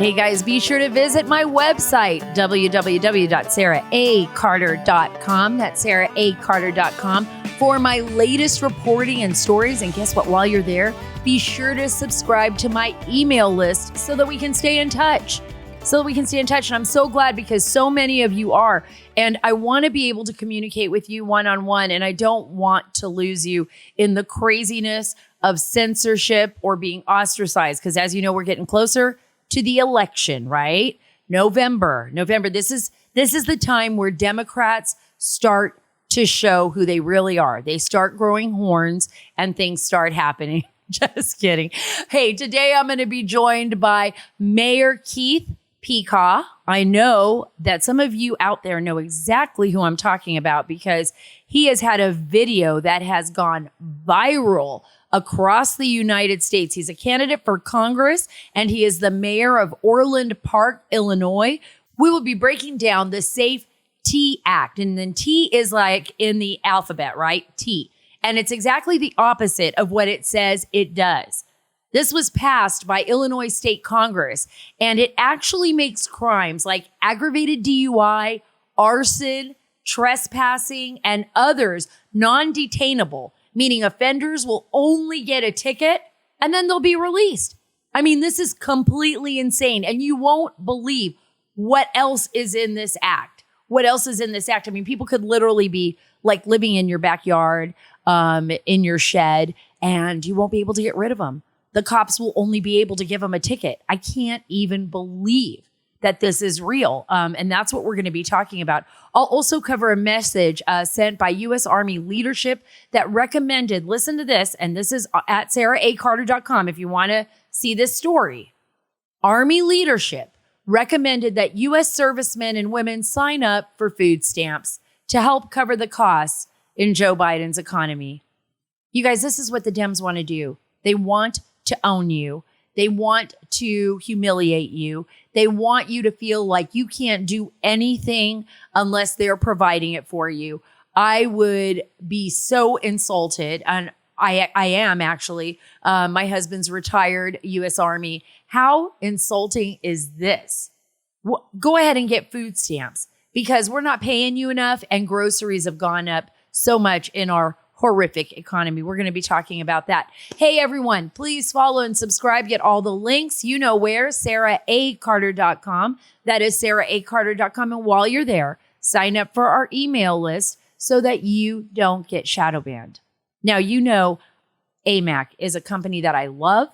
Hey guys, be sure to visit my website, www.saraacarter.com. That's saraacarter.com for my latest reporting and stories. And guess what? While you're there, be sure to subscribe to my email list so that we can stay in touch. And I'm so glad because so many of you are. And I want to be able to communicate with you one-on-one. And I don't want to lose you in the craziness of censorship or being ostracized. Because as you know, we're getting closer to the election, right? November. This is the time where Democrats start to show who they really are. They start growing horns and things start happening. Just kidding. Hey, today I'm going to be joined by Mayor Keith Pekau. I know that some of you out there know exactly who I'm talking about because he has had a video that has gone viral across the United States. He's a candidate for Congress and he is the mayor of Orland Park, Illinois. We will be breaking down the Safe T Act. And then T is like in the alphabet, right? T. And it's exactly the opposite of what it says it does. This was passed by Illinois State Congress, and it actually makes crimes like aggravated DUI, arson, trespassing, and others non-detainable, meaning offenders will only get a ticket and then they'll be released. I mean, this is completely insane, and you won't believe what else is in this act. I mean, people could literally be like living in your backyard, in your shed, and you won't be able to get rid of them. The cops will only be able to give them a ticket. I can't even believe that this is real. And that's what we're going to be talking about. I'll also cover a message sent by U.S. Army leadership that recommended, listen to this, and this is at saraacarter.com if you want to see this story. Army leadership recommended that U.S. servicemen and women sign up for food stamps to help cover the costs in Joe Biden's economy. You guys, this is what the Dems want to do. They want to own you. They want to humiliate you. They want you to feel like you can't do anything unless they're providing it for you. I would be so insulted, and I am actually. My husband's retired U.S. Army. How insulting is this? Go ahead and get food stamps because we're not paying you enough, and groceries have gone up so much in our horrific economy. We're going to be talking about that. Hey, everyone, please follow and subscribe. Get all the links. You know where, saraacarter.com. That is saraacarter.com. And while you're there, sign up for our email list so that you don't get shadow banned. Now, you know, AMAC is a company that I love.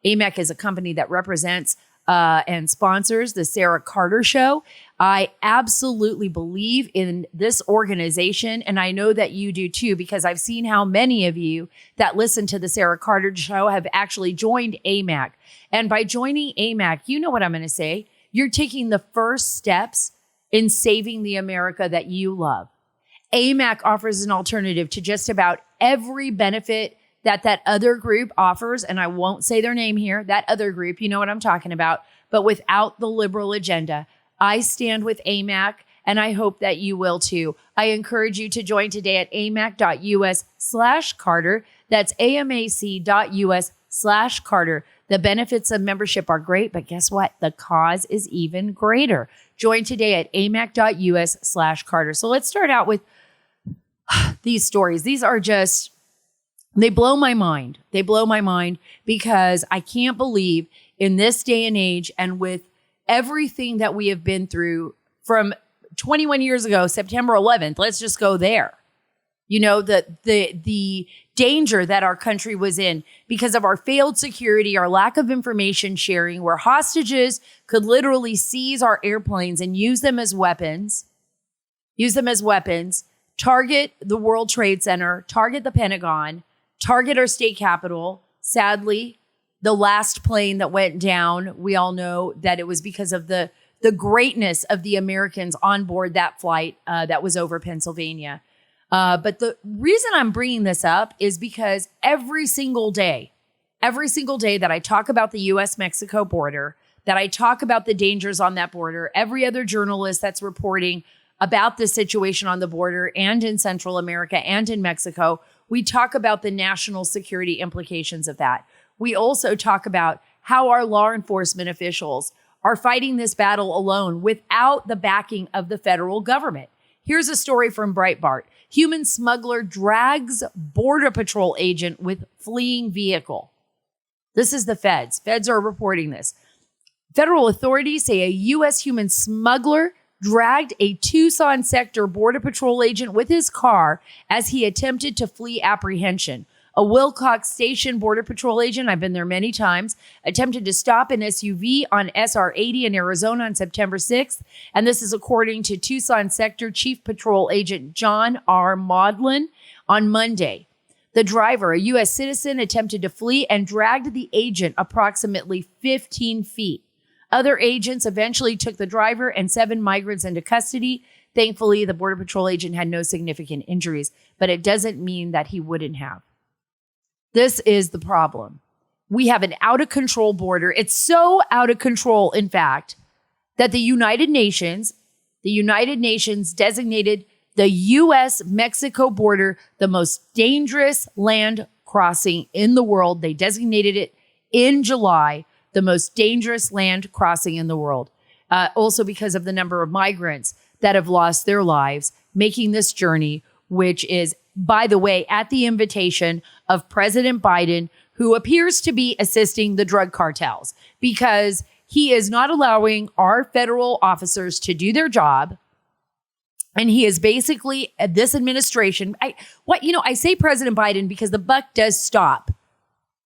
AMAC is a company that represents and sponsors the Sarah Carter Show. I absolutely believe in this organization, and I know that you do too, because I've seen how many of you that listen to the Sarah Carter Show have actually joined AMAC. And by joining AMAC, you know what I'm going to say. You're taking the first steps in saving the America that you love. AMAC offers an alternative to just about every benefit that other group offers, and I won't say their name here, that other group, you know what I'm talking about, but without the liberal agenda. I stand with AMAC, and I hope that you will too. I encourage you to join today at amac.us/Carter. That's amac.us/Carter. The benefits of membership are great, but guess what? The cause is even greater. Join today at amac.us/Carter. So let's start out with these stories. These are just... They blow my mind. They blow my mind because I can't believe in this day and age and with everything that we have been through from 21 years ago, September 11th, let's just go there. You know, the danger that our country was in because of our failed security, our lack of information sharing, where hostages could literally seize our airplanes and use them as weapons, target the World Trade Center, target the Pentagon, target our state capitol. Sadly, the last plane that went down, we all know that it was because of the greatness of the Americans on board that flight that was over Pennsylvania. But the reason I'm bringing this up is because every single day that I talk about the U.S.-Mexico border, that I talk about the dangers on that border, every other journalist that's reporting about the situation on the border and in Central America and in Mexico, we talk about the national security implications of that. We also talk about how our law enforcement officials are fighting this battle alone without the backing of the federal government. Here's a story from Breitbart. Human smuggler drags Border Patrol agent with fleeing vehicle. This is the feds. Feds are reporting this. Federal authorities say a U.S. human smuggler dragged a Tucson sector Border Patrol agent with his car as he attempted to flee apprehension. A Wilcox Station Border Patrol agent, I've been there many times, attempted to stop an SUV on SR 80 in Arizona on September 6th. And this is according to Tucson Sector Chief Patrol Agent John R. Maudlin on Monday. The driver, a U.S. citizen, attempted to flee and dragged the agent approximately 15 feet. Other agents eventually took the driver and 7 migrants into custody. Thankfully, the Border Patrol agent had no significant injuries, but it doesn't mean that he wouldn't have. This is the problem. We have an out-of-control border. It's so out of control, in fact, that the United Nations designated the U.S.-Mexico border the most dangerous land crossing in the world. They designated it in July the most dangerous land crossing in the world. Also because of the number of migrants that have lost their lives making this journey, which is, by the way, at the invitation of President Biden, who appears to be assisting the drug cartels because he is not allowing our federal officers to do their job. And he is basically, this administration, I say President Biden because the buck does stop.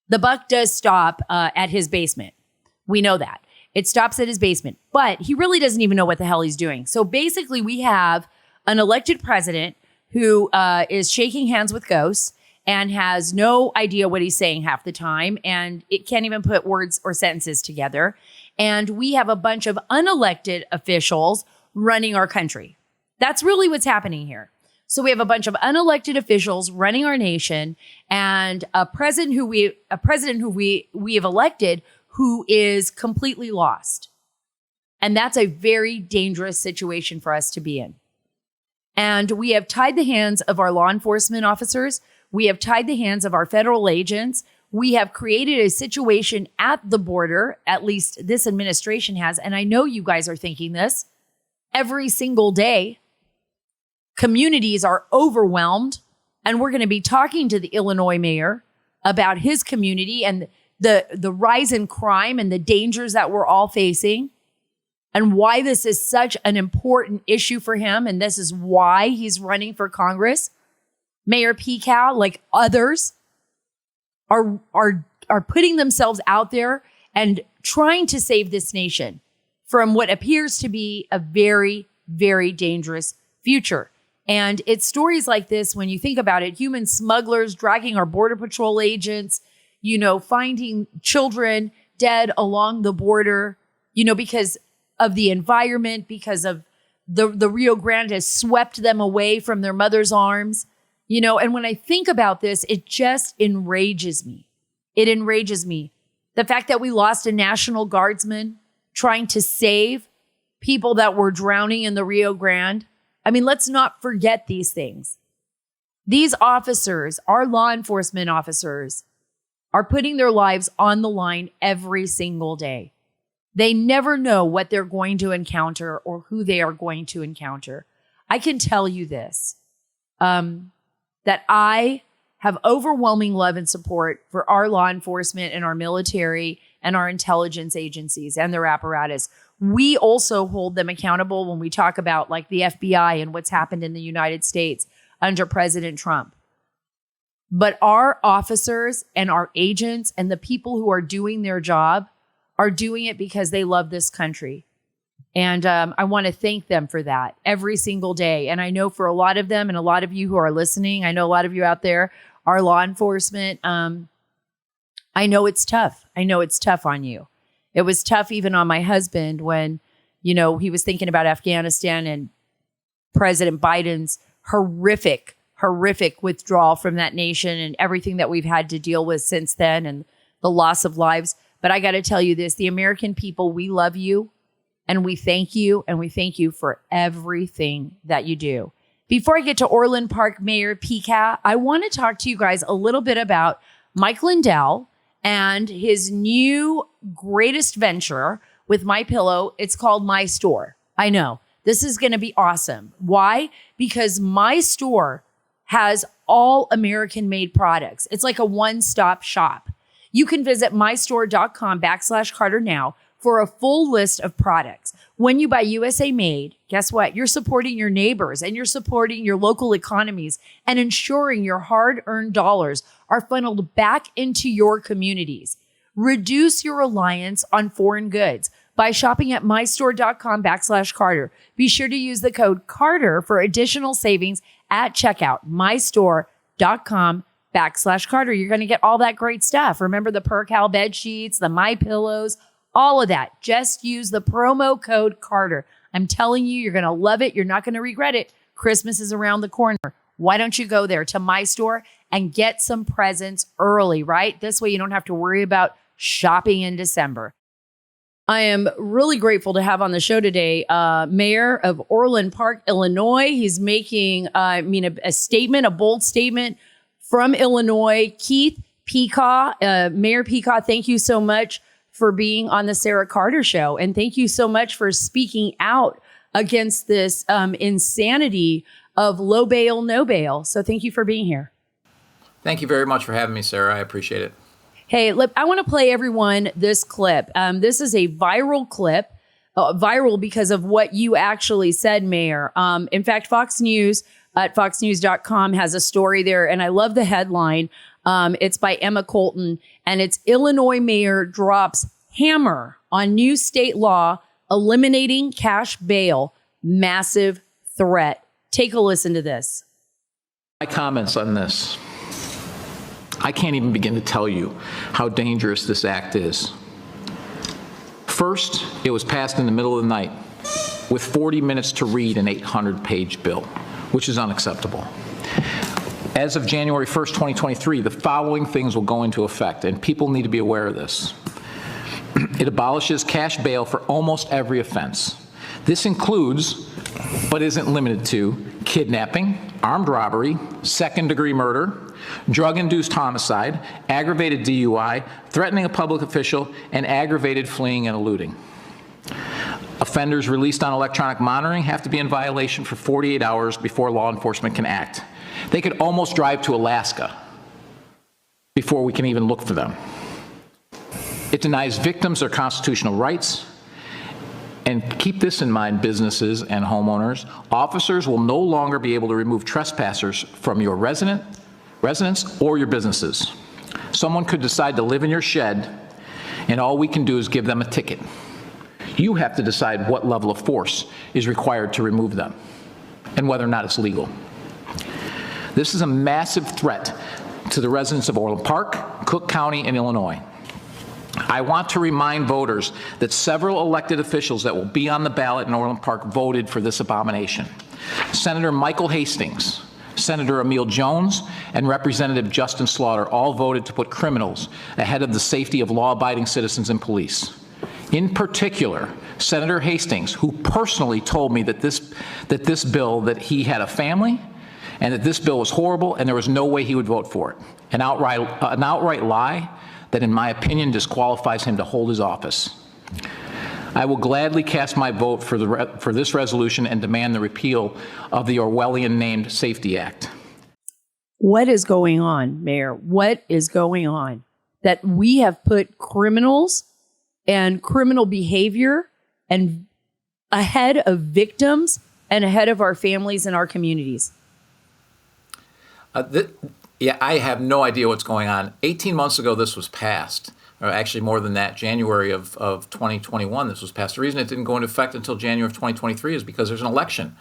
The buck does stop at his basement. We know that. It stops at his basement, but he really doesn't even know what the hell he's doing. So basically we have an elected president who is shaking hands with ghosts and has no idea what he's saying half the time, and it can't even put words or sentences together. And we have a bunch of unelected officials running our country. That's really what's happening here. So we have a bunch of unelected officials running our nation, and a president who we have elected who is completely lost. And that's a very dangerous situation for us to be in. And we have tied the hands of our law enforcement officers. We have tied the hands of our federal agents. We have created a situation at the border, at least this administration has. And I know you guys are thinking this every single day. Communities are overwhelmed. And we're going to be talking to the Illinois mayor about his community and the rise in crime and the dangers that we're all facing, and why this is such an important issue for him. And this is why he's running for Congress. Mayor Pekau, like others, are putting themselves out there and trying to save this nation from what appears to be a very, very dangerous future. And it's stories like this, when you think about it, human smugglers dragging our Border Patrol agents, finding children dead along the border, because of the environment, because of the Rio Grande has swept them away from their mother's arms, and when I think about this, it just enrages me. It enrages me. The fact that we lost a National Guardsman trying to save people that were drowning in the Rio Grande. I mean, let's not forget these things. These officers, our law enforcement officers, are putting their lives on the line every single day. They never know what they're going to encounter or who they are going to encounter. I can tell you this, that I have overwhelming love and support for our law enforcement and our military and our intelligence agencies and their apparatus. We also hold them accountable when we talk about like the FBI and what's happened in the United States under President Trump. But our officers and our agents and the people who are doing their job are doing it because they love this country. And I want to thank them for that every single day. And I know for a lot of them and a lot of you who are listening, I know a lot of you out there are law enforcement. I know it's tough. I know it's tough on you. It was tough even on my husband when, he was thinking about Afghanistan and President Biden's horrific withdrawal from that nation and everything that we've had to deal with since then and the loss of lives. But I got to tell you this, the American people, we love you and we thank you, and we thank you for everything that you do. Before I get to Orland Park Mayor Pekau, I want to talk to you guys a little bit about Mike Lindell and his new greatest venture, with My Pillow. It's called My Store. I know this is going to be awesome. Why? Because My Store has all American made products. It's like a one-stop shop. You can visit mystore.com/Carter now for a full list of products. When you buy USA made, guess what? You're supporting your neighbors and you're supporting your local economies and ensuring your hard-earned dollars are funneled back into your communities. Reduce your reliance on foreign goods by shopping at mystore.com/Carter. Be sure to use the code Carter for additional savings at checkout. mystore.com/Carter. You're going to get all that great stuff. Remember the Percal bed sheets, the My Pillows, all of that. Just use the promo code Carter. I'm telling you, you're going to love it. You're not going to regret it. Christmas is around the corner. Why don't you go there to My Store and get some presents early, right? This way you don't have to worry about shopping in December. I am really grateful to have on the show today, Mayor of Orland Park, Illinois. He's making, a statement, a bold statement from Illinois. Keith Pekau, Mayor Pekau, thank you so much for being on the Sarah Carter Show. And thank you so much for speaking out against this insanity of low bail, no bail. So thank you for being here. Thank you very much for having me, Sarah. I appreciate it. Hey, look, I want to play everyone this clip. This is a viral clip, viral because of what you actually said, Mayor. In fact, Fox News at foxnews.com has a story there, and I love the headline. It's by Emma Colton, and it's Illinois Mayor drops hammer on new state law eliminating cash bail. Massive threat. Take a listen to this. My comments on this. I can't even begin to tell you how dangerous this act is. First, it was passed in the middle of the night with 40 minutes to read an 800-page bill, which is unacceptable. As of January 1st, 2023, the following things will go into effect, and people need to be aware of this. It abolishes cash bail for almost every offense. This includes, but isn't limited to, kidnapping, armed robbery, second-degree murder, drug-induced homicide, aggravated DUI, threatening a public official, and aggravated fleeing and eluding. Offenders released on electronic monitoring have to be in violation for 48 hours before law enforcement can act. They could almost drive to Alaska before we can even look for them. It denies victims their constitutional rights. And keep this in mind, businesses and homeowners. Officers will no longer be able to remove trespassers from your residence or your businesses. Someone could decide to live in your shed, and all we can do is give them a ticket. You have to decide what level of force is required to remove them and whether or not it's legal. This is a massive threat to the residents of Orland Park, Cook County, and Illinois. I want to remind voters that several elected officials that will be on the ballot in Orland Park voted for this abomination. Senator Michael Hastings, Senator Emil Jones, and Representative Justin Slaughter all voted to put criminals ahead of the safety of law-abiding citizens and police. In particular, Senator Hastings, who personally told me that this bill, that he had a family, and that this bill was horrible, and there was no way he would vote for it. An outright lie that, in my opinion, disqualifies him to hold his office. I will gladly cast my vote for this resolution and demand the repeal of the Orwellian-named Safety Act. What is going on, Mayor? What is going on? That we have put criminals and criminal behavior and ahead of victims and ahead of our families and our communities. Yeah, I have no idea what's going on. 18 months ago, this was passed, or actually more than that, January of 2021, this was passed. The reason it didn't go into effect until January of 2023 is because there's an election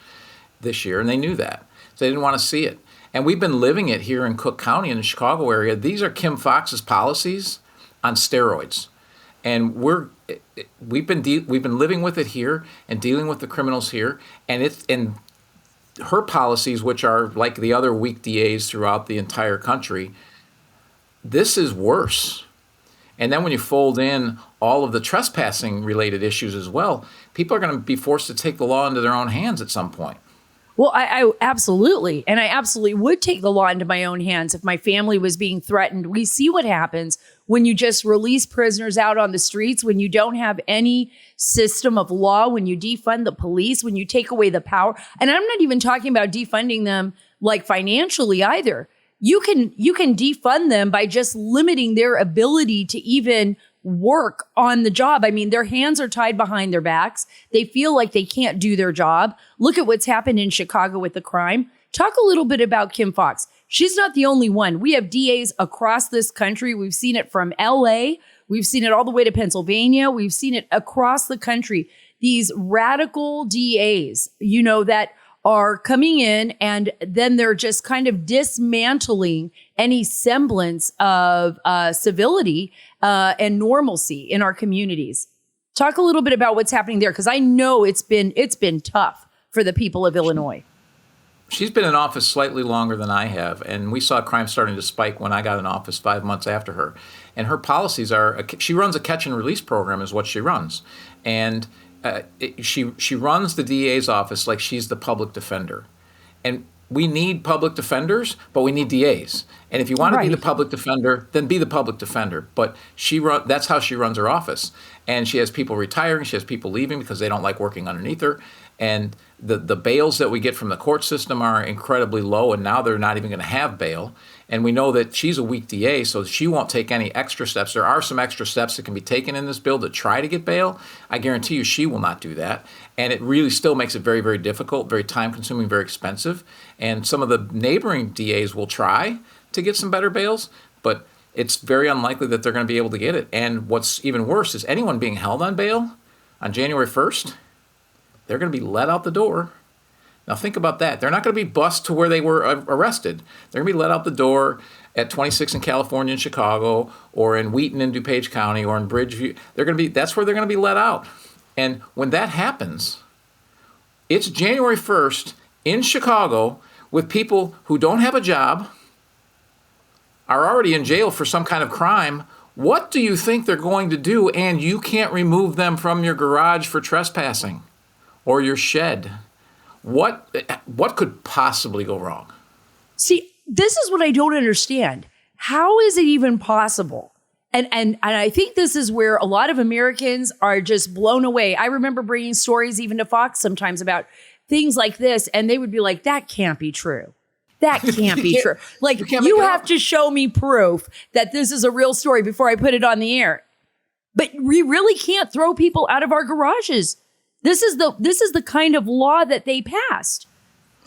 this year, and they knew that. So they didn't want to see it. And we've been living it here in Cook County in the Chicago area. These are Kim Foxx's policies on steroids. And we've been living with it here and dealing with the criminals here, and her policies, which are like the other weak DAs throughout the entire country, this is worse. And then when you fold in all of the trespassing related issues as well, people are going to be forced to take the law into their own hands at some point. Well, I absolutely, and I absolutely would take the law into my own hands if my family was being threatened. We see what happens when you just release prisoners out on the streets, when you don't have any system of law, when you defund the police, when you take away the power. And I'm not even talking about defunding them like financially either. You can defund them by just limiting their ability to even work on the job. I mean, their hands are tied behind their backs. They feel like they can't do their job. Look at what's happened in Chicago with the crime. Talk a little bit about Kim Foxx. She's not the only one. We have DAs across this country. We've seen it from LA. We've seen it all the way to Pennsylvania. We've seen it across the country. These radical DAs, that are coming in and then they're just kind of dismantling any semblance of civility and normalcy in our communities. Talk a little bit about what's happening there, because I know it's been tough for the people of Illinois. She's been in office slightly longer than I have, and we saw crime starting to spike when I got in office 5 months after her. And her policies she runs a catch and release program is what she runs. And she runs the DA's office like she's the public defender. And we need public defenders, but we need DAs. And if you want to be the public defender, then be the public defender. But that's how she runs her office. And she has people retiring, she has people leaving because they don't like working underneath her. And the bails that we get from the court system are incredibly low, and now they're not even going to have bail. And we know that she's a weak DA, so she won't take any extra steps. There are some extra steps that can be taken in this bill to try to get bail. I guarantee you she will not do that. And it really still makes it very, very difficult, very time-consuming, very expensive. And some of the neighboring DAs will try to get some better bails, but it's very unlikely that they're going to be able to get it. And what's even worse is anyone being held on bail on January 1st, they're going to be let out the door. Now think about that. They're not going to be bused to where they were arrested. They're going to be let out the door at 26 in California and Chicago, or in Wheaton in DuPage County, or in Bridgeview. That's where they're going to be let out. And when that happens, it's January 1st in Chicago with people who don't have a job, are already in jail for some kind of crime. What do you think they're going to do? And you can't remove them from your garage for trespassing or your shed. What could possibly go wrong? See, this is what I don't understand. How is it even possible? And I think this is where a lot of Americans are just blown away. I remember bringing stories even to Fox sometimes about things like this, and they would be like, that can't be true. That can't be true. Like, you have to show me proof that this is a real story before I put it on the air. But we really can't throw people out of our garages. This is the kind of law that they passed.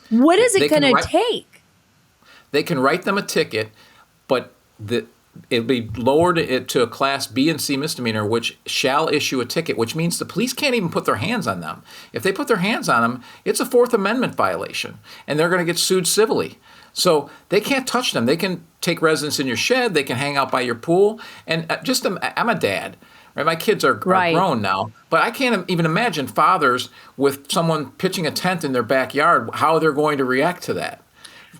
What is it going to take? They can write them a ticket, but it'll be lowered to a class B and C misdemeanor, which shall issue a ticket, which means the police can't even put their hands on them. If they put their hands on them, it's a Fourth Amendment violation, and they're going to get sued civilly. So they can't touch them. They can take residence in your shed. They can hang out by your pool. And I'm a dad. Right? My kids are grown now, but I can't even imagine fathers with someone pitching a tent in their backyard, how they're going to react to that.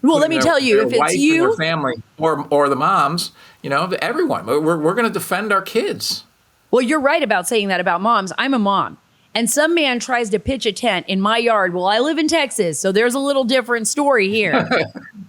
Well, let me tell you, if it's you, their family, or the moms, everyone, we're going to defend our kids. Well, you're right about saying that about moms. I'm a mom. And some man tries to pitch a tent in my yard. Well, I live in Texas, so there's a little different story here.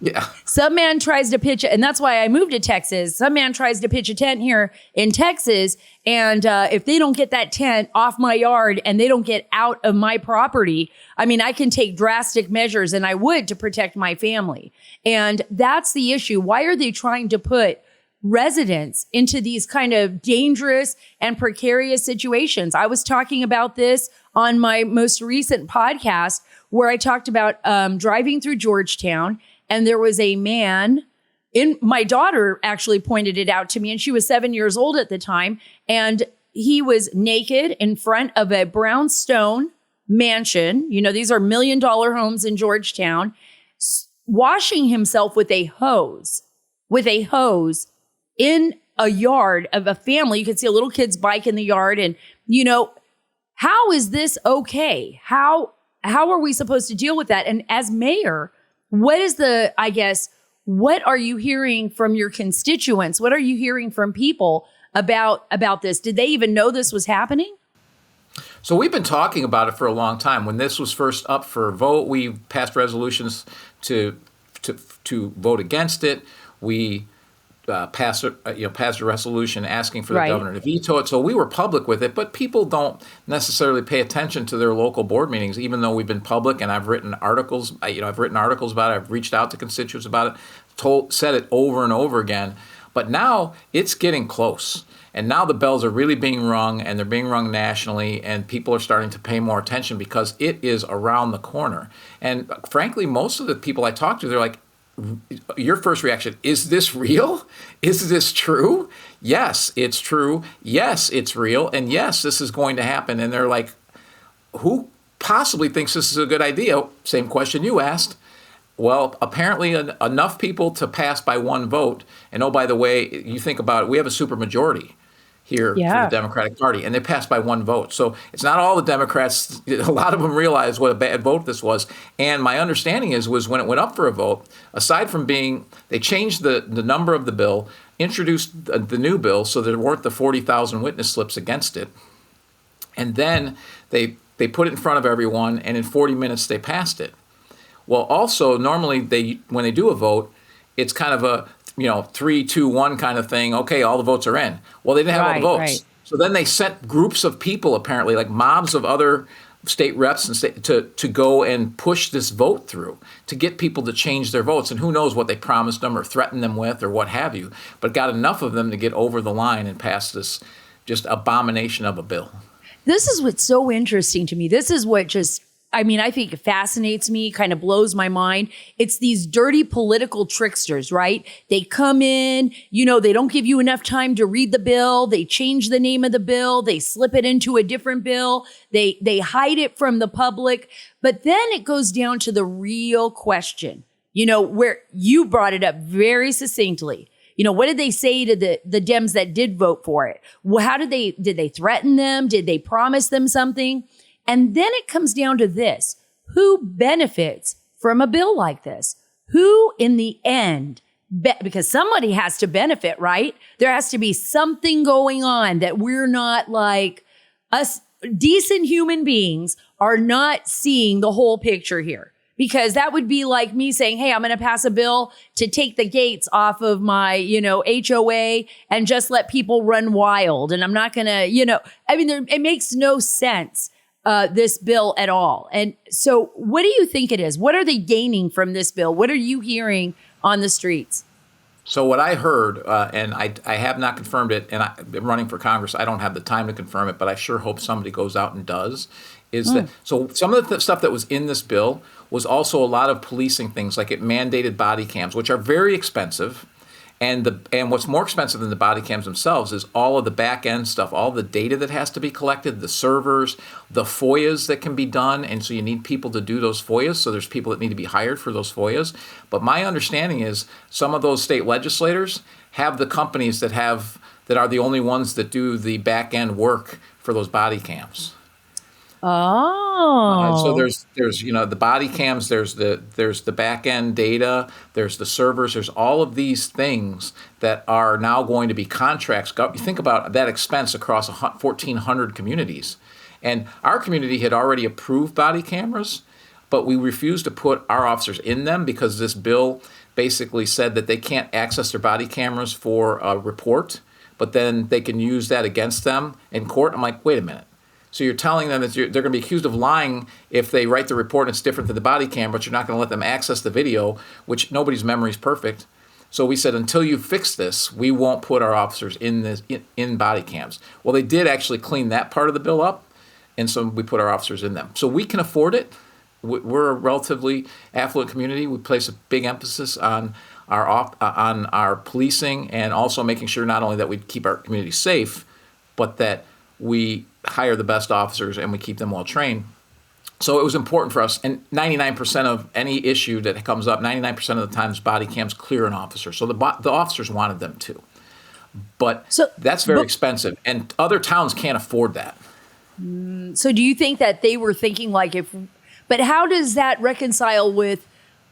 Yeah. Some man tries to pitch, and that's why I moved to Texas. Some man tries to pitch a tent here in Texas, and if they don't get that tent off my yard and they don't get out of my property, I mean, I can take drastic measures, and I would, to protect my family. And that's the issue. Why are they trying to put residents into these kind of dangerous and precarious situations? I was talking about this on my most recent podcast where I talked about driving through Georgetown, and there was a man my daughter actually pointed it out to me, and she was 7 years old at the time, and he was naked in front of a brownstone mansion. These are $1 million homes in Georgetown, washing himself with a hose in a yard of a family. You could see a little kid's bike in the yard. And, how is this okay? How are we supposed to deal with that? And as mayor, what are you hearing from your constituents? What are you hearing from people about this? Did they even know this was happening? So we've been talking about it for a long time. When this was first up for a vote, we passed resolutions to vote against it. We passed a resolution asking for the Right. governor to veto it. So we were public with it, but people don't necessarily pay attention to their local board meetings, even though we've been public and I've written articles. I've written articles about it. I've reached out to constituents about it, said it over and over again. But now it's getting close. And now the bells are really being rung, and they're being rung nationally, and people are starting to pay more attention because it is around the corner. And frankly, most of the people I talk to, they're like, your first reaction, is this real? Is this true? Yes, it's true. Yes, it's real. And yes, this is going to happen. And they're like, who possibly thinks this is a good idea? Same question you asked. Well, apparently enough people to pass by one vote. And oh, by the way, you think about it, we have a supermajority here for the Democratic Party, and they passed by one vote. So it's not all the Democrats. A lot of them realized what a bad vote this was. And my understanding was when it went up for a vote, aside from they changed the number of the bill, introduced the new bill so there weren't the 40,000 witness slips against it. And then they put it in front of everyone, and in 40 minutes they passed it. Well, also, normally when they do a vote, it's kind of a 3, 2, 1 kind of thing. Okay, all the votes are in. Well, they didn't have all the votes. Right. So then they sent groups of people, apparently, like mobs of other state reps and to go and push this vote through to get people to change their votes. And who knows what they promised them or threatened them with or what have you, but got enough of them to get over the line and pass this just abomination of a bill. This is what's so interesting to me. This is what I think it fascinates me, kind of blows my mind. It's these dirty political tricksters, right? They come in, they don't give you enough time to read the bill. They change the name of the bill. They slip it into a different bill. They hide it from the public. But then it goes down to the real question, where you brought it up very succinctly. What did they say to the Dems that did vote for it? Well, did they threaten them? Did they promise them something? And then it comes down to this. Who benefits from a bill like this? Who in the end, because somebody has to benefit, right? There has to be something going on that we're not like us decent human beings are not seeing the whole picture here. Because that would be like me saying, hey, I'm going to pass a bill to take the gates off of my, HOA and just let people run wild. And I'm not going to, it makes no sense. This bill at all. And so what do you think it is? What are they gaining from this bill? What are you hearing on the streets? So what I heard, and I have not confirmed it, and I've been running for Congress. I don't have the time to confirm it, but I sure hope somebody goes out and does, is that so some of the stuff that was in this bill was also a lot of policing things, like it mandated body cams, which are very expensive. And what's more expensive than the body cams themselves is all of the back end stuff, all the data that has to be collected, the servers, the FOIAs that can be done. And so you need people to do those FOIAs. So there's people that need to be hired for those FOIAs. But my understanding is some of those state legislators have the companies that are the only ones that do the back end work for those body cams. Oh. So there's the body cams, there's the back end data, there's the servers, there's all of these things that are now going to be contracts. You think about that expense across 1,400 communities. And our community had already approved body cameras, but we refused to put our officers in them because this bill basically said that they can't access their body cameras for a report, but then they can use that against them in court. I'm like, wait a minute. So you're telling them that they're going to be accused of lying if they write the report and it's different than the body cam, but you're not going to let them access the video, which nobody's memory is perfect. So we said, until you fix this, we won't put our officers in body cams. Well, they did actually clean that part of the bill up, and so we put our officers in them. So we can afford it. We're a relatively affluent community. We place a big emphasis on our policing and also making sure not only that we keep our community safe, but that we hire the best officers and we keep them well trained. So it was important for us. And 99% of any issue that comes up, 99% of the times body cams clear an officer. So the officers wanted them to. But that's very expensive. And other towns can't afford that. So do you think that they were thinking but how does that reconcile with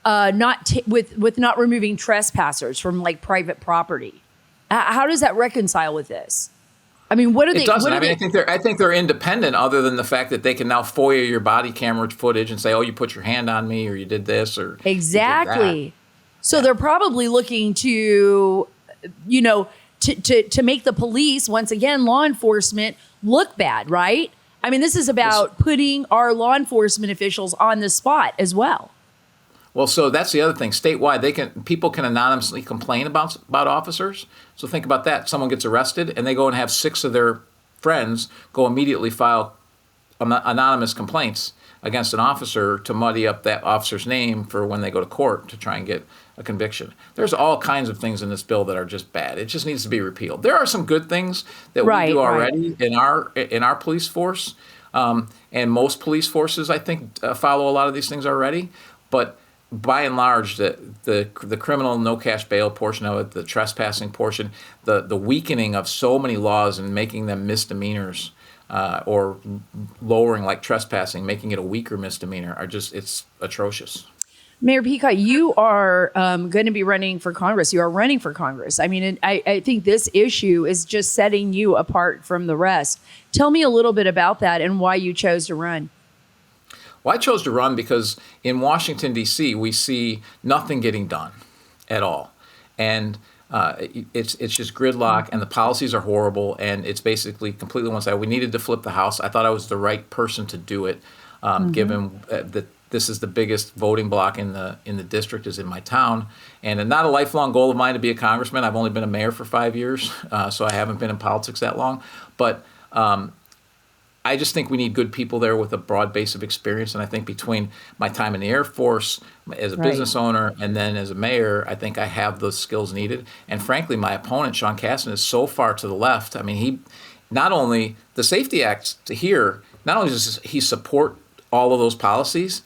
not removing trespassers from like private property? How does that reconcile with this? I mean, what are they? It doesn't. I think they're independent, other than the fact that they can now FOIA your body camera footage and say, "Oh, you put your hand on me, or you did this, or exactly." So they're probably looking to to make the police, once again, law enforcement, look bad, right? I mean, this is about putting our law enforcement officials on the spot as well. Well, so that's the other thing. Statewide, people can anonymously complain about officers. So think about that. Someone gets arrested, and they go and have 6 of their friends go immediately file anonymous complaints against an officer to muddy up that officer's name for when they go to court to try and get a conviction. There's all kinds of things in this bill that are just bad. It just needs to be repealed. There are some good things that we do already in our police force, and most police forces, I think, follow a lot of these things already. But by and large, the criminal no cash bail portion of it, the trespassing portion, the weakening of so many laws and making them misdemeanors, or lowering, like trespassing, making it a weaker misdemeanor, it's atrocious. Mayor Pekau, you are going to be running for Congress. You are running for Congress. I mean, I think this issue is just setting you apart from the rest. Tell me a little bit about that and why you chose to run. Well, I chose to run because in Washington, D.C., we see nothing getting done at all. And it's just gridlock, and the policies are horrible, and it's basically completely one-sided. We needed to flip the House. I thought I was the right person to do it, given that this is the biggest voting block in the district, is in my town. And not a lifelong goal of mine to be a congressman. I've only been a mayor for 5 years, so I haven't been in politics that long. But I just think we need good people there with a broad base of experience. And I think between my time in the Air Force as a business owner and then as a mayor, I think I have those skills needed. And frankly, my opponent, Sean Casten, is so far to the left. I mean, he not only the Safety Act here, not only does he support all of those policies,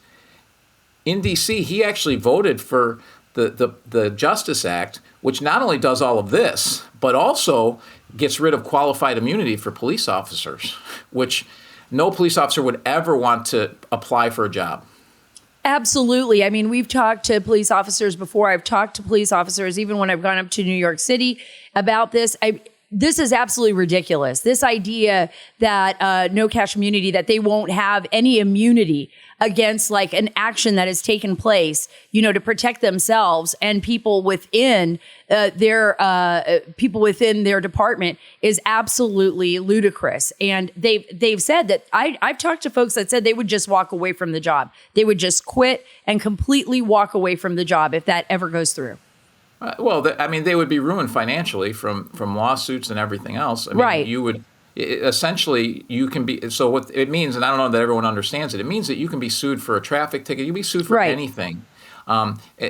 in D.C., he actually voted for the Justice Act, which not only does all of this, but also gets rid of qualified immunity for police officers, which no police officer would ever want to apply for a job. Absolutely. I mean, we've talked to police officers before. I've talked to police officers even when I've gone up to New York City about this. This is absolutely ridiculous. This idea that no cash immunity, that they won't have any immunity against like an action that has taken place, to protect themselves and people within their department is absolutely ludicrous. And they've said that I've talked to folks that said they would just walk away from the job. They would just quit and completely walk away from the job if that ever goes through. They would be ruined financially from lawsuits and everything else. Right. You would essentially, you can be. So what it means, and I don't know that everyone understands it. It means that you can be sued for a traffic ticket. You can be sued for anything.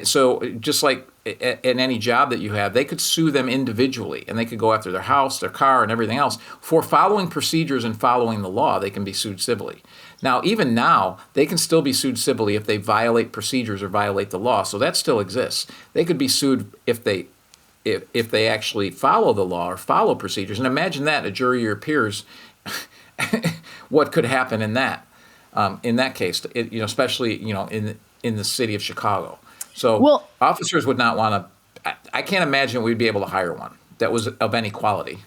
So just like in any job that you have, they could sue them individually, and they could go after their house, their car, and everything else for following procedures and following the law. They can be sued civilly. Now, even now, they can still be sued civilly if they violate procedures or violate the law. So that still exists. They could be sued if they actually follow the law or follow procedures. And imagine that, a jury of your peers, what could happen in that case, especially, in the city of Chicago. So officers would not want to, I can't imagine we'd be able to hire one that was of any quality.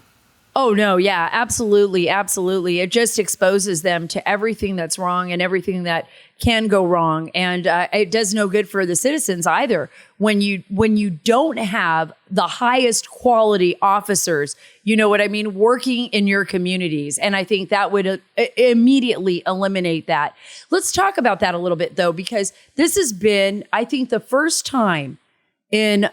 Oh, no. Yeah, absolutely. Absolutely. It just exposes them to everything that's wrong and everything that can go wrong. And it does no good for the citizens either. When you don't have the highest quality officers, working in your communities. And I think that would immediately eliminate that. Let's talk about that a little bit, though, because this has been, I think, the first time in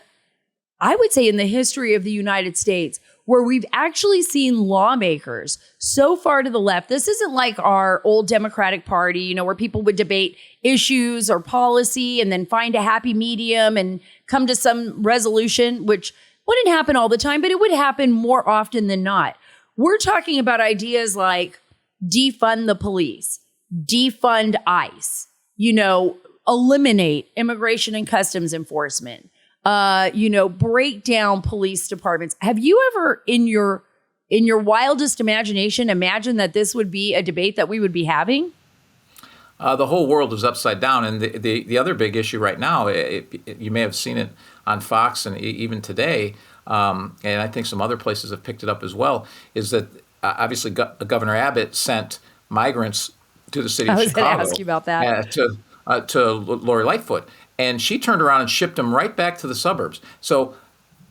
the history of the United States where we've actually seen lawmakers so far to the left. This isn't like our old Democratic Party, where people would debate issues or policy and then find a happy medium and come to some resolution, which wouldn't happen all the time, but it would happen more often than not. We're talking about ideas like defund the police, defund ICE, eliminate immigration and customs enforcement, break down police departments. Have you ever in your wildest imagination imagined that this would be a debate that we would be having? The whole world is upside down. And the other big issue right now, you may have seen it on Fox and even today, and I think some other places have picked it up as well, is that obviously Governor Abbott sent migrants to the city of Chicago. I was going to ask you about that. To Lori Lightfoot. And she turned around and shipped them right back to the suburbs. So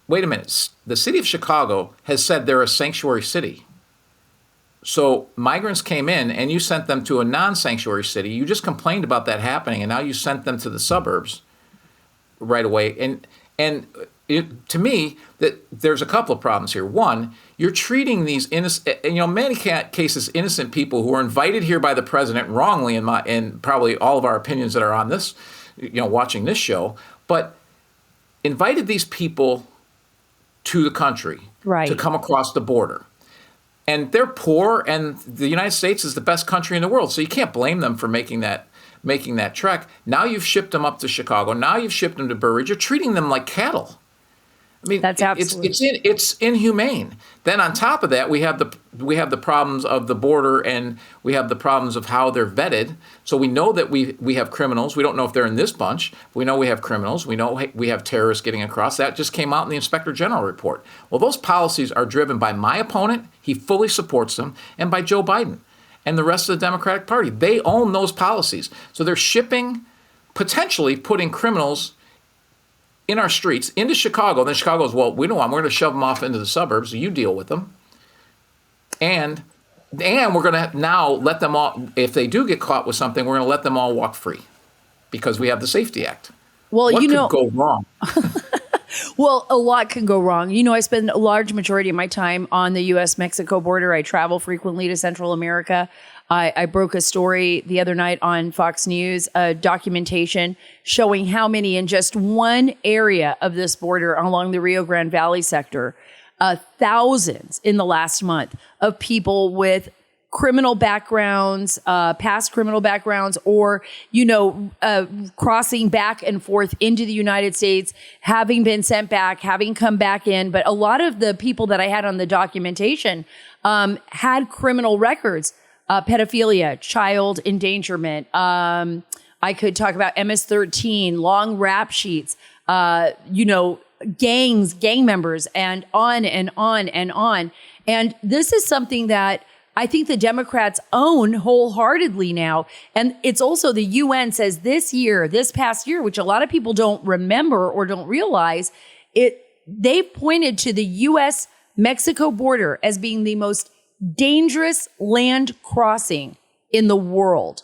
wait a minute. The city of Chicago has said they're a sanctuary city. So migrants came in and you sent them to a non-sanctuary city. You just complained about that happening, and now you sent them to the suburbs right away. To me, that there's a couple of problems here. One, you're treating these innocent, many cases, innocent people who are invited here by the president wrongly, in probably all of our opinions that are on this, watching this show, but invited these people to the country to come across the border. And they're poor, and the United States is the best country in the world, so you can't blame them for making that trek. Now you've shipped them up to Chicago. Now you've shipped them to Burridge. You're treating them like cattle. I mean, that's absolutely it's inhumane. Then on top of that, we have the problems of the border, and we have the problems of how they're vetted. So we know that we have criminals. We don't know if they're in this bunch. We know we have criminals. We know we have terrorists getting across. That just came out in the Inspector General report. Well, those policies are driven by my opponent. He fully supports them, and by Joe Biden and the rest of the Democratic Party. They own those policies. So they're potentially putting criminals in our streets into Chicago. Then Chicago goes, well, we don't want. We're going to shove them off into the suburbs. So you deal with them, and we're going to now let them all. If they do get caught with something, we're going to let them all walk free, because we have the Safety Act. Well, what could go wrong? Well, a lot can go wrong. I spend a large majority of my time on the U.S.-Mexico border. I travel frequently to Central America. I broke a story the other night on Fox News, a documentation showing how many in just one area of this border along the Rio Grande Valley sector, thousands in the last month of people with criminal backgrounds, past criminal backgrounds, or, crossing back and forth into the United States, having been sent back, having come back in. But a lot of the people that I had on the documentation had criminal records, pedophilia, child endangerment. I could talk about MS-13, long rap sheets, gangs, gang members, and on and on and on. And this is something that I think the Democrats own wholeheartedly now. And it's also the UN says this past year, which a lot of people don't remember or don't realize, they've pointed to the U.S.-Mexico border as being the most dangerous land crossing in the world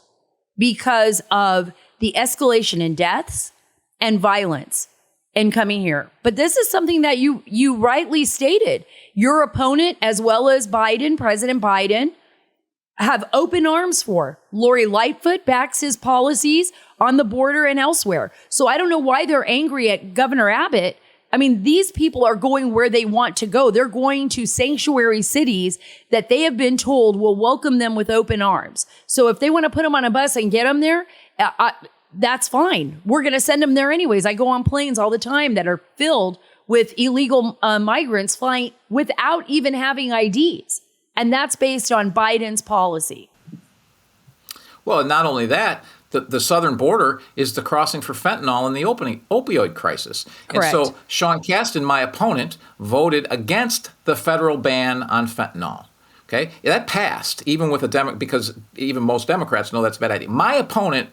because of the escalation in deaths and violence in coming here. But this is something that you rightly stated. Your opponent, as well as Biden, President Biden, have open arms for. Lori Lightfoot backs his policies on the border and elsewhere. So I don't know why they're angry at Governor Abbott. I mean, these people are going where they want to go. They're going to sanctuary cities that they have been told will welcome them with open arms. So if they want to put them on a bus and get them there, that's fine. We're going to send them there anyways. I go on planes all the time that are filled with illegal migrants flying without even having IDs. And that's based on Biden's policy. Well, not only that, the southern border is the crossing for fentanyl and the opioid crisis. Correct. And so Sean Casten, my opponent, voted against the federal ban on fentanyl. Okay, that passed, even with because even most Democrats know that's a bad idea. My opponent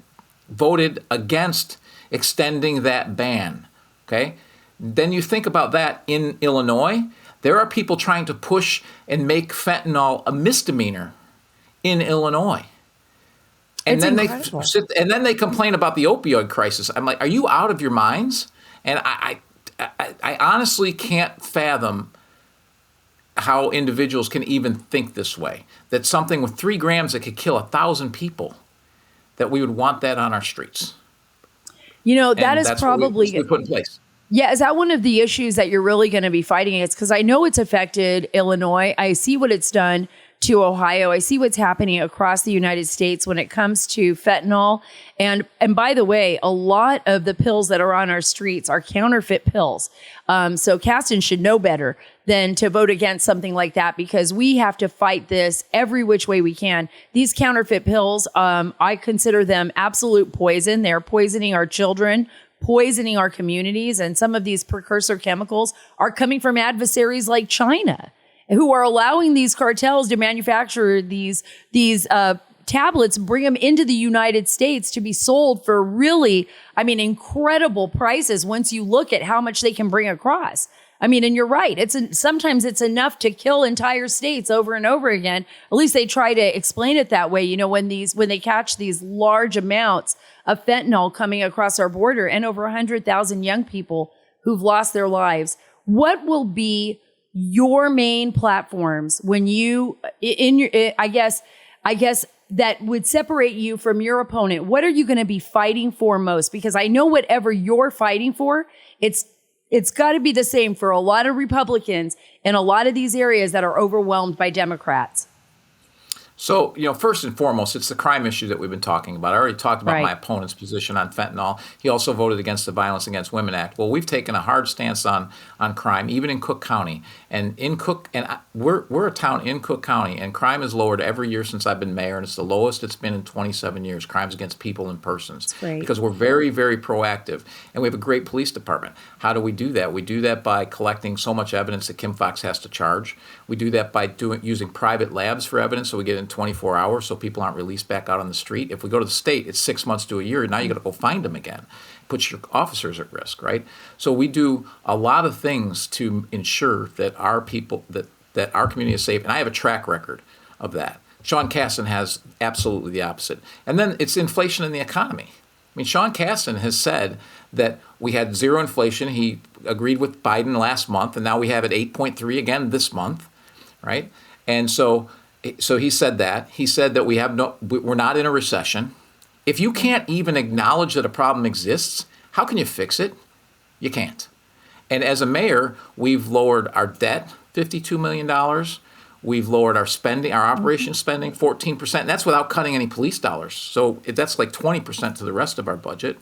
voted against extending that ban. Okay, then you think about that in Illinois. There are people trying to push and make fentanyl a misdemeanor in Illinois. And then they complain about the opioid crisis. I'm like, are you out of your minds? And I honestly can't fathom how individuals can even think this way. That something with 3 grams that could kill 1,000 people, that we would want that on our streets. That is probably we put in place. Yeah, is that one of the issues that you're really going to be fighting against? Because I know it's affected Illinois. I see what it's done to Ohio. I see what's happening across the United States when it comes to fentanyl. And by the way, a lot of the pills that are on our streets are counterfeit pills. So Casten should know better than to vote against something like that, because we have to fight this every which way we can. These counterfeit pills, I consider them absolute poison. They're poisoning our children, poisoning our communities. And some of these precursor chemicals are coming from adversaries like China, who are allowing these cartels to manufacture these tablets, bring them into the United States to be sold for really, incredible prices once you look at how much they can bring across. I mean, and you're right. Sometimes it's enough to kill entire states over and over again. At least they try to explain it that way. You know, when they catch these large amounts of fentanyl coming across our border and over 100,000 young people who've lost their lives, what will be your main platforms when you I guess that would separate you from your opponent? What are you going to be fighting for most? Because I know whatever you're fighting for, it's got to be the same for a lot of Republicans in a lot of these areas that are overwhelmed by Democrats. So, first and foremost, it's the crime issue that we've been talking about. I already talked about Right. my opponent's position on fentanyl. He also voted against the Violence Against Women Act. Well, we've taken a hard stance on crime, even in Cook County. And we're a town in Cook County, and crime has lowered every year since I've been mayor, and it's the lowest it's been in 27 years, crimes against people and persons. Great. Because we're very, very proactive, and we have a great police department. How do we do that? We do that by collecting so much evidence that Kim Foxx has to charge. We do that by using private labs for evidence, so we get it in 24 hours so people aren't released back out on the street. If we go to the state, it's 6 months to a year. Now you got to go find them again. Puts your officers at risk, right? So we do a lot of things to ensure that our people, that our community is safe. And I have a track record of that. Sean Casten has absolutely the opposite. And then it's inflation in the economy. I mean, Sean Casten has said that we had zero inflation. He agreed with Biden last month, and now we have it 8.3 again this month, right? And so he said that. He said that we're not in a recession. If you can't even acknowledge that a problem exists, how can you fix it? You can't. And as a mayor, we've lowered our debt $52 million. We've lowered our spending, our operations spending 14%. And that's without cutting any police dollars. So that's like 20% to the rest of our budget.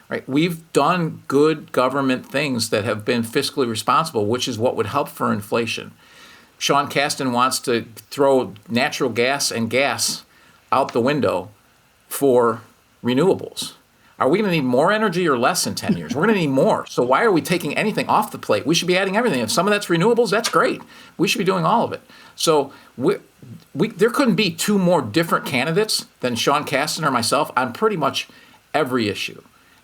Right? We've done good government things that have been fiscally responsible, which is what would help for inflation. Sean Casten wants to throw natural gas and gas out the window for renewables. Are we going to need more energy or less in 10 years? We're going to need more. So why are we taking anything off the plate? We should be adding everything. If some of that's renewables, that's great. We should be doing all of it. So there couldn't be two more different candidates than Sean Casten or myself on pretty much every issue.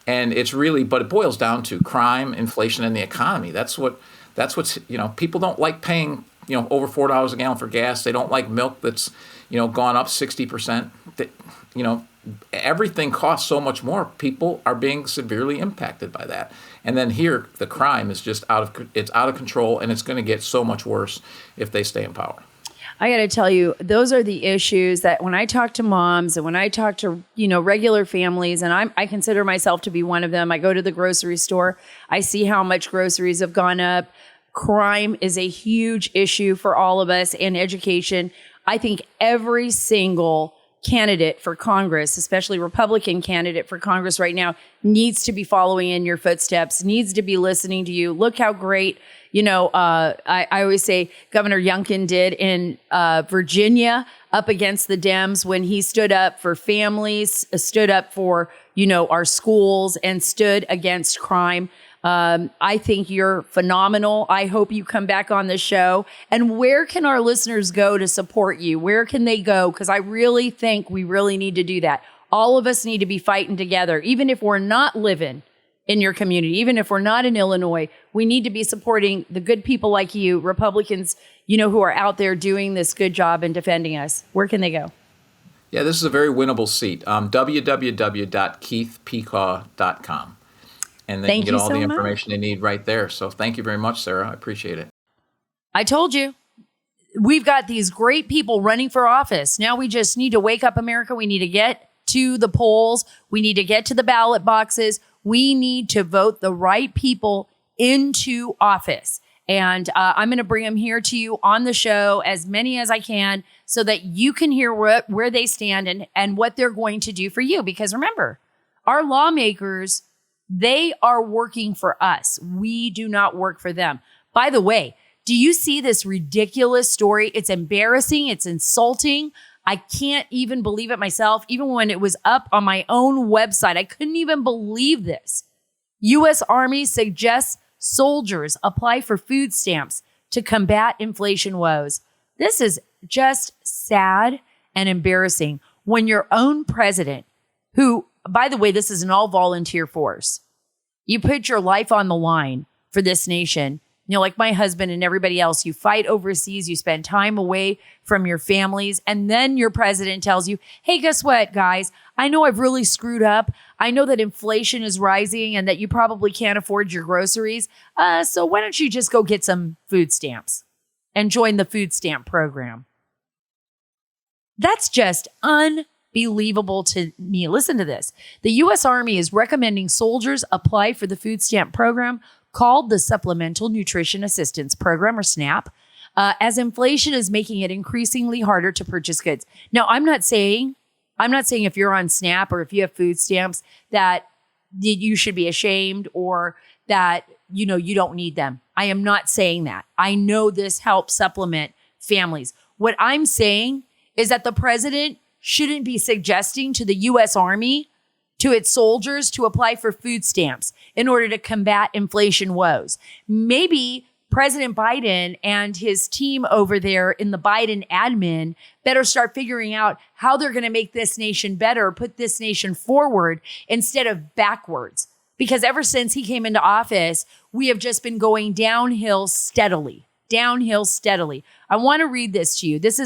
And it's really, but it boils down to crime, inflation, and the economy. That's what's, people don't like paying, over $4 a gallon for gas. They don't like milk that's, gone up 60%. Everything costs so much more. People are being severely impacted by that. And then here, the crime is just out of control, and it's going to get so much worse if they stay in power. I got to tell you, those are the issues that when I talk to moms and when I talk to, regular families, and I consider myself to be one of them. I go to the grocery store. I see how much groceries have gone up. Crime is a huge issue for all of us, and education. I think every single candidate for Congress, especially Republican candidate for Congress right now, needs to be following in your footsteps, needs to be listening to you. Look how great, I always say Governor Youngkin did in Virginia up against the Dems when he stood up for families, stood up for, our schools, and stood against crime. I think you're phenomenal. I hope you come back on the show. And where can our listeners go to support you? Where can they go? Because I really think we really need to do that. All of us need to be fighting together. Even if we're not living in your community, even if we're not in Illinois, we need to be supporting the good people like you, Republicans, who are out there doing this good job and defending us. Where can they go? Yeah, this is a very winnable seat. www.keithpekau.com. And they can get all the information they need right there. So thank you very much, Sarah. I appreciate it. I told you, we've got these great people running for office. Now we just need to wake up America. We need to get to the polls. We need to get to the ballot boxes. We need to vote the right people into office. And I'm going to bring them here to you on the show, as many as I can, so that you can hear where they stand and what they're going to do for you. Because remember, our lawmakers, they are working for us. We do not work for them. By the way, do you see this ridiculous story? It's embarrassing. It's insulting. I can't even believe it myself. Even when it was up on my own website, I couldn't even believe this. U.S. Army suggests soldiers apply for food stamps to combat inflation woes. This is just sad and embarrassing when your own president, who, by the way, this is an all-volunteer force. You put your life on the line for this nation. like my husband and everybody else, you fight overseas, you spend time away from your families, and then your president tells you, hey, guess what, guys? I know I've really screwed up. I know that inflation is rising and that you probably can't afford your groceries. So why don't you just go get some food stamps and join the food stamp program? That's just unbelievable to me. Listen to this. The U.S. Army is recommending soldiers apply for the food stamp program called the Supplemental Nutrition Assistance Program, or SNAP, as inflation is making it increasingly harder to purchase goods. Now, I'm not saying if you're on SNAP or if you have food stamps that you should be ashamed or that, you don't need them. I am not saying that. I know this helps supplement families. What I'm saying is that the president shouldn't be suggesting to the U.S. Army, to its soldiers, to apply for food stamps in order to combat inflation woes. Maybe President Biden and his team over there in the Biden admin better start figuring out how they're going to make this nation better, put this nation forward instead of backwards. Because ever since he came into office, we have just been going downhill steadily. I want to read this to you. This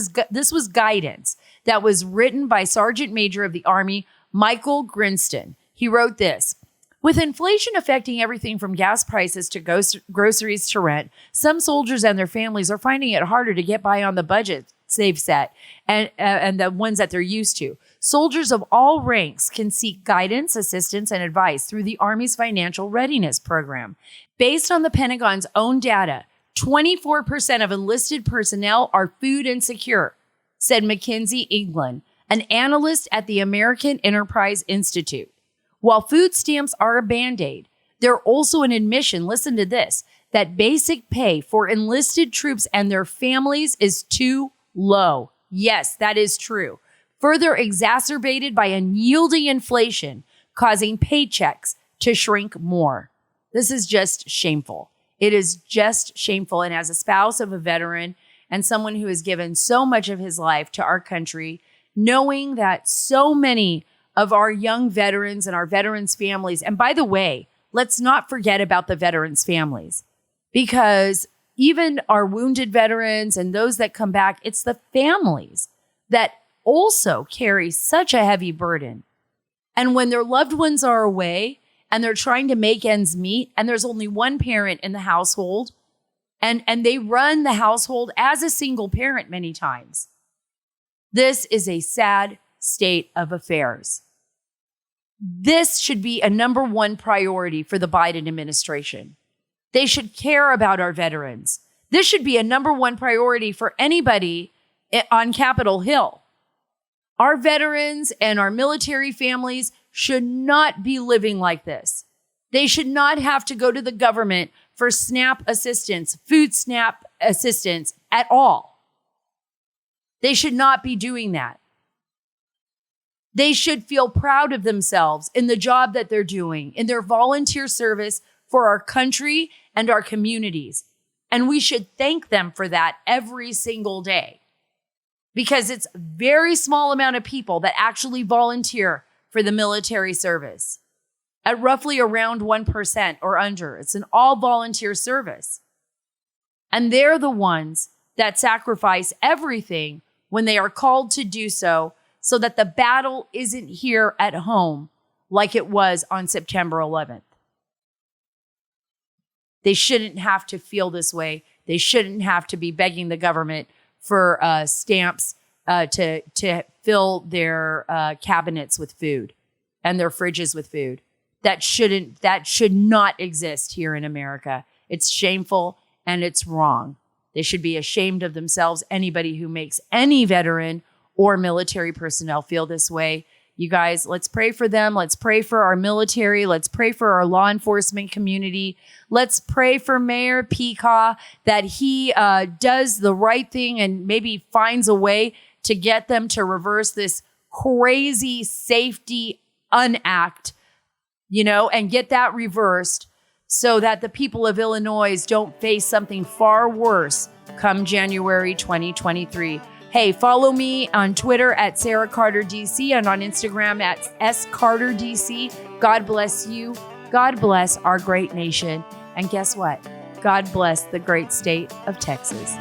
was guidance that was written by Sergeant Major of the Army, Michael Grinston. He wrote this: with inflation affecting everything from gas prices to groceries to rent, some soldiers and their families are finding it harder to get by on the budget they've set and the ones that they're used to. Soldiers of all ranks can seek guidance, assistance, and advice through the Army's Financial Readiness Program. Based on the Pentagon's own data, 24% of enlisted personnel are food insecure, said Mackenzie England, an analyst at the American Enterprise Institute. While food stamps are a Band-Aid, they're also an admission, listen to this, that basic pay for enlisted troops and their families is too low. Yes, that is true. Further exacerbated by unyielding inflation, causing paychecks to shrink more. This is just shameful. It is just shameful. And as a spouse of a veteran and someone who has given so much of his life to our country, knowing that so many of our young veterans and our veterans' families, and by the way, let's not forget about the veterans' families, because even our wounded veterans and those that come back, it's the families that also carry such a heavy burden. And when their loved ones are away and they're trying to make ends meet, and there's only one parent in the household, and they run the household as a single parent many times, this is a sad state of affairs. This should be a number one priority for the Biden administration. They should care about our veterans. This should be a number one priority for anybody on Capitol Hill. Our veterans and our military families should not be living like this. They should not have to go to the government for SNAP assistance, food SNAP assistance at all. They should not be doing that. They should feel proud of themselves in the job that they're doing, in their volunteer service for our country and our communities. And we should thank them for that every single day, because it's a very small amount of people that actually volunteer for the military service, at roughly around 1% or under. It's an all volunteer service. And they're the ones that sacrifice everything when they are called to do so that the battle isn't here at home like it was on September 11th. They shouldn't have to feel this way. They shouldn't have to be begging the government for stamps to fill their cabinets with food and their fridges with food. That should not exist here in America. It's shameful and it's wrong. They should be ashamed of themselves. Anybody who makes any veteran or military personnel feel this way. You guys, let's pray for them. Let's pray for our military. Let's pray for our law enforcement community. Let's pray for Mayor Pekau that he does the right thing and maybe finds a way to get them to reverse this crazy safety unact, and get that reversed so that the people of Illinois don't face something far worse come January 2023. Hey, follow me on Twitter at Sara Carter DC and on Instagram at SCarterDC. God bless you. God bless our great nation. And guess what? God bless the great state of Texas.